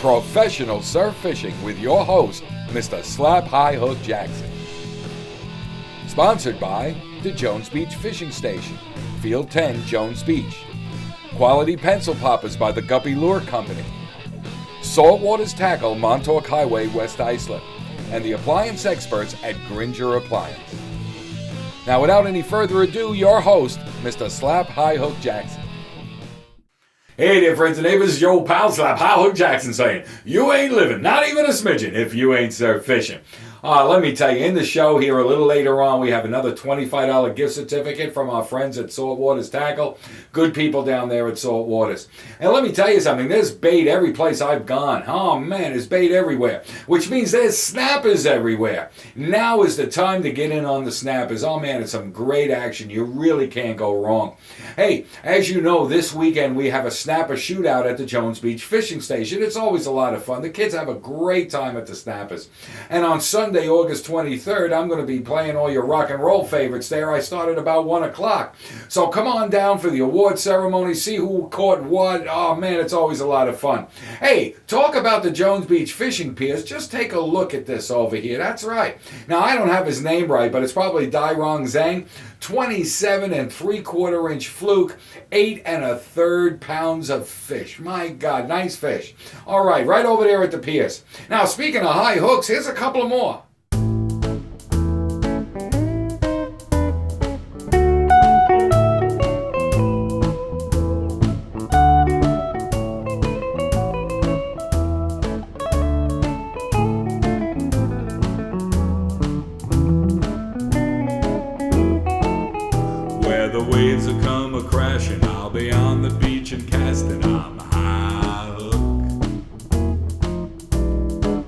professional surf fishing with your host, Mr. Slap High Hook Jackson. Sponsored by the Jones Beach Fishing Station, Field 10, Jones Beach. Quality pencil poppers by the Guppy Lure Company. Saltwaters Tackle, Montauk Highway, West Islip. And the appliance experts at Gringer Appliance. Now, without any further ado, your host, Mr. Slap High Hook Jackson. Hey there, friends and neighbors, your old pal Slap High Hook Jackson saying, you ain't living, not even a smidgen, if you ain't surf fishing. Let me tell you, in the show here a little later on, we have another $25 gift certificate from our friends at Saltwaters Tackle. Good people down there at Saltwaters. And let me tell you something, there's bait every place I've gone. Oh man, there's bait everywhere, which means there's snappers everywhere. Now is the time to get in on the snappers. Oh man, it's some great action. You really can't go wrong. Hey, as you know, this weekend we have a snapper shootout at the Jones Beach Fishing Station. It's always a lot of fun. The kids have a great time at the snappers. And on Sunday, August 23rd, I'm going to be playing all your rock and roll favorites there. I start at about 1 o'clock. So come on down for the award ceremony, see who caught what. Oh man, it's always a lot of fun. Hey, talk about the Jones Beach Fishing Piers. Just take a look at this over here. That's right. Now, I don't have his name right, but it's probably Dairong Zhang. 27 3/4 inch fluke, 8 1/3 pounds of fish. My God, nice fish. All right over there at the piers. Now, speaking of high hooks, here's a couple of more. The waves will come a-crashing, I'll be on the beach and casting on the high hook.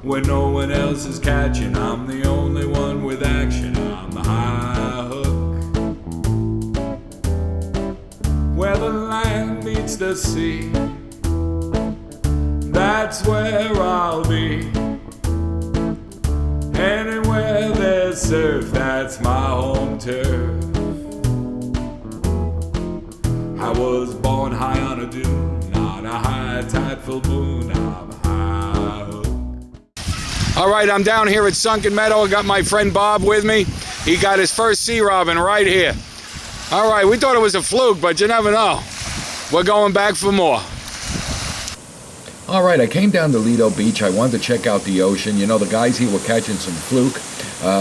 When no one else is catching, I'm the only one with action on the high hook. Where the land meets the sea, that's where I'll be. Anywhere there's surf, that's my home turf. I was born high on a dune, on a high tide full moon, I'm high hook. All right, I'm down here at Sunken Meadow. I got my friend Bob with me. He got his first sea robin right here. All right, we thought it was a fluke, but you never know. We're going back for more. All right, I came down to Lido Beach. I wanted to check out the ocean. You know, the guys here were catching some fluke.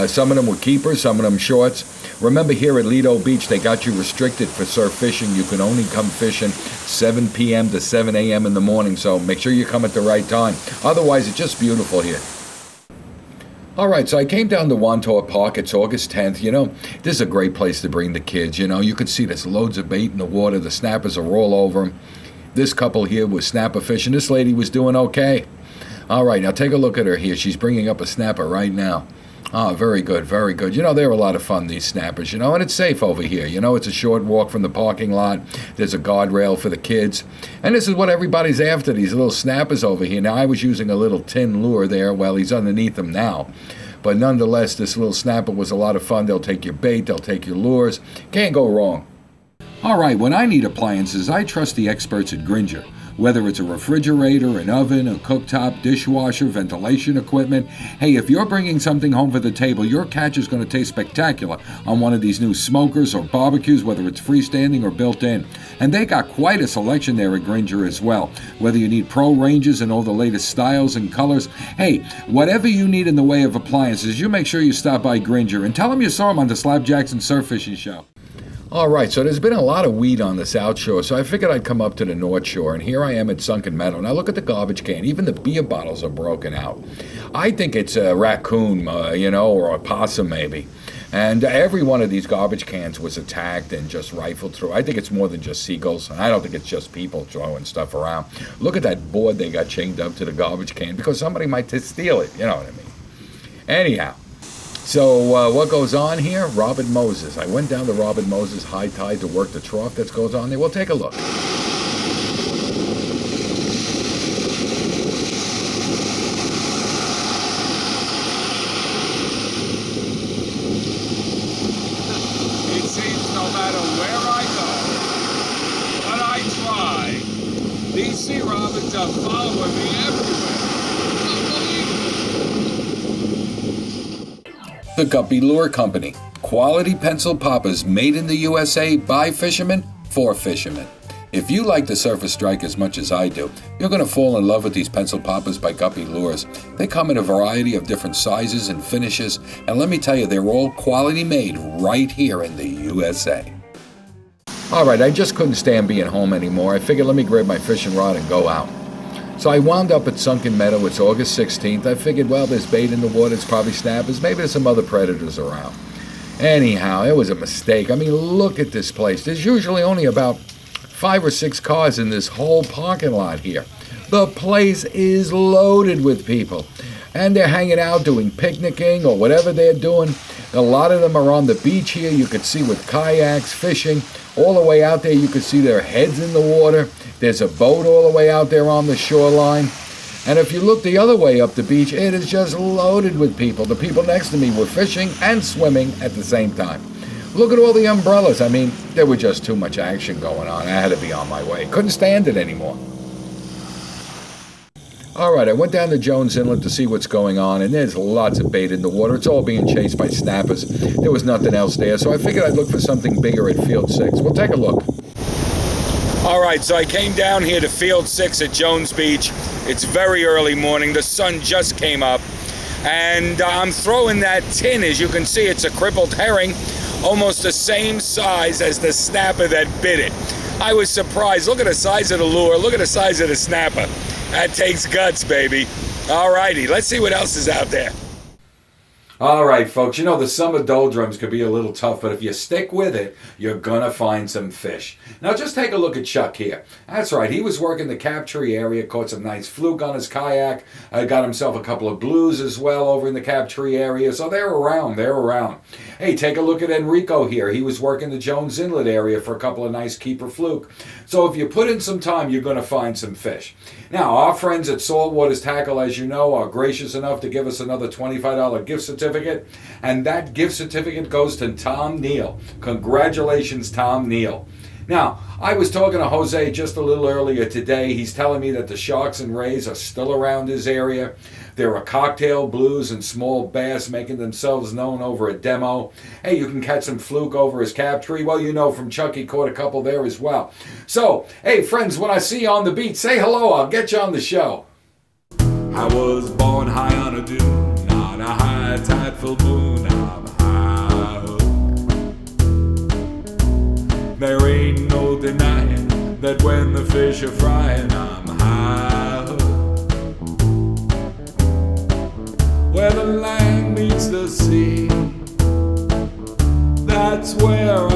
Some of them were keepers, some of them shorts. Remember, here at Lido Beach, they got you restricted for surf fishing. You can only come fishing 7 p.m. to 7 a.m. in the morning, so make sure you come at the right time. Otherwise, it's just beautiful here. All right, so I came down to Wantagh Park. It's August 10th. You know, this is a great place to bring the kids. You know, you can see there's loads of bait in the water. The snappers are all over them. This couple here was snapper fishing. This lady was doing okay. All right, now take a look at her here. She's bringing up a snapper right now. Ah, very good, very good. You know, they're a lot of fun, these snappers, you know, and it's safe over here. You know, it's a short walk from the parking lot. There's a guardrail for the kids. And this is what everybody's after, these little snappers over here. Now, I was using a little tin lure there. Well, he's underneath them now. But nonetheless, this little snapper was a lot of fun. They'll take your bait, they'll take your lures. Can't go wrong. All right, when I need appliances, I trust the experts at Gringer. Whether it's a refrigerator, an oven, a cooktop, dishwasher, ventilation equipment. Hey, if you're bringing something home for the table, your catch is going to taste spectacular on one of these new smokers or barbecues, whether it's freestanding or built in. And they got quite a selection there at Gringer as well. Whether you need pro ranges and all the latest styles and colors. Hey, whatever you need in the way of appliances, you make sure you stop by Gringer and tell them you saw them on the Slap Jackson Surf Fishing Show. All right, so there's been a lot of weed on the South Shore, so I figured I'd come up to the North Shore, and here I am at Sunken Meadow. Now look at the garbage can. Even the beer bottles are broken out. I think it's a raccoon, or a possum maybe. And every one of these garbage cans was attacked and just rifled through. I think it's more than just seagulls. I don't think it's just people throwing stuff around. Look at that board they got chained up to the garbage can because somebody might steal it, you know what I mean. Anyhow. So what goes on here? Robin Moses. I went down to Robin Moses high tide to work the trough that goes on there. Well, take a look. It seems no matter where I go, what I try, these sea robins are following me everywhere. The Guppy Lure Company. Quality pencil poppers made in the USA by fishermen for fishermen. If you like the surface strike as much as I do, you're going to fall in love with these pencil poppers by Guppy Lures. They come in a variety of different sizes and finishes, and let me tell you, they're all quality made right here in the USA. Alright, I just couldn't stand being home anymore. I figured let me grab my fishing rod and go out. So I wound up at Sunken Meadow. It's August 16th. I figured, well, there's bait in the water. It's probably snappers. Maybe there's some other predators around. Anyhow, it was a mistake. I mean, look at this place. There's usually only about 5 or 6 cars in this whole parking lot here. The place is loaded with people. And they're hanging out doing picnicking or whatever they're doing. A lot of them are on the beach here. You could see with kayaks, fishing. All the way out there, you could see their heads in the water. There's a boat all the way out there on the shoreline. And if you look the other way up the beach, it is just loaded with people. The people next to me were fishing and swimming at the same time. Look at all the umbrellas. I mean, there was just too much action going on. I had to be on my way. Couldn't stand it anymore. All right, I went down to Jones Inlet to see what's going on, and there's lots of bait in the water. It's all being chased by snappers. There was nothing else there, so I figured I'd look for something bigger at Field 6. We'll take a look. All right, so I came down here to Field 6 at Jones Beach. It's very early morning. The sun just came up. And I'm throwing that tin. As you can see, it's a crippled herring, almost the same size as the snapper that bit it. I was surprised. Look at the size of the lure. Look at the size of the snapper. That takes guts, baby. All righty, let's see what else is out there. All right, folks, you know, the summer doldrums could be a little tough, but if you stick with it, you're going to find some fish. Now, just take a look at Chuck here. That's right, he was working the Captree area, caught some nice fluke on his kayak, got himself a couple of blues as well over in the Captree area, so they're around. Hey, take a look at Enrico here. He was working the Jones Inlet area for a couple of nice keeper fluke. So if you put in some time, you're going to find some fish. Now, our friends at Saltwaters Tackle, as you know, are gracious enough to give us another $25 gift certificate, and that gift certificate goes to Tom Neal. Congratulations, Tom Neal. Now, I was talking to Jose just a little earlier today. He's telling me that the sharks and rays are still around his area. There are cocktail blues and small bass making themselves known over a demo. Hey, you can catch some fluke over his Captree. Well, you know from Chuck, he caught a couple there as well. So, hey, friends, when I see you on the beach, say hello. I'll get you on the show. I was born high on a dune, not a high tide full moon. I'm high hook. There ain't no denying that when the fish are frying, I'm high hook. Where the land meets the sea, that's where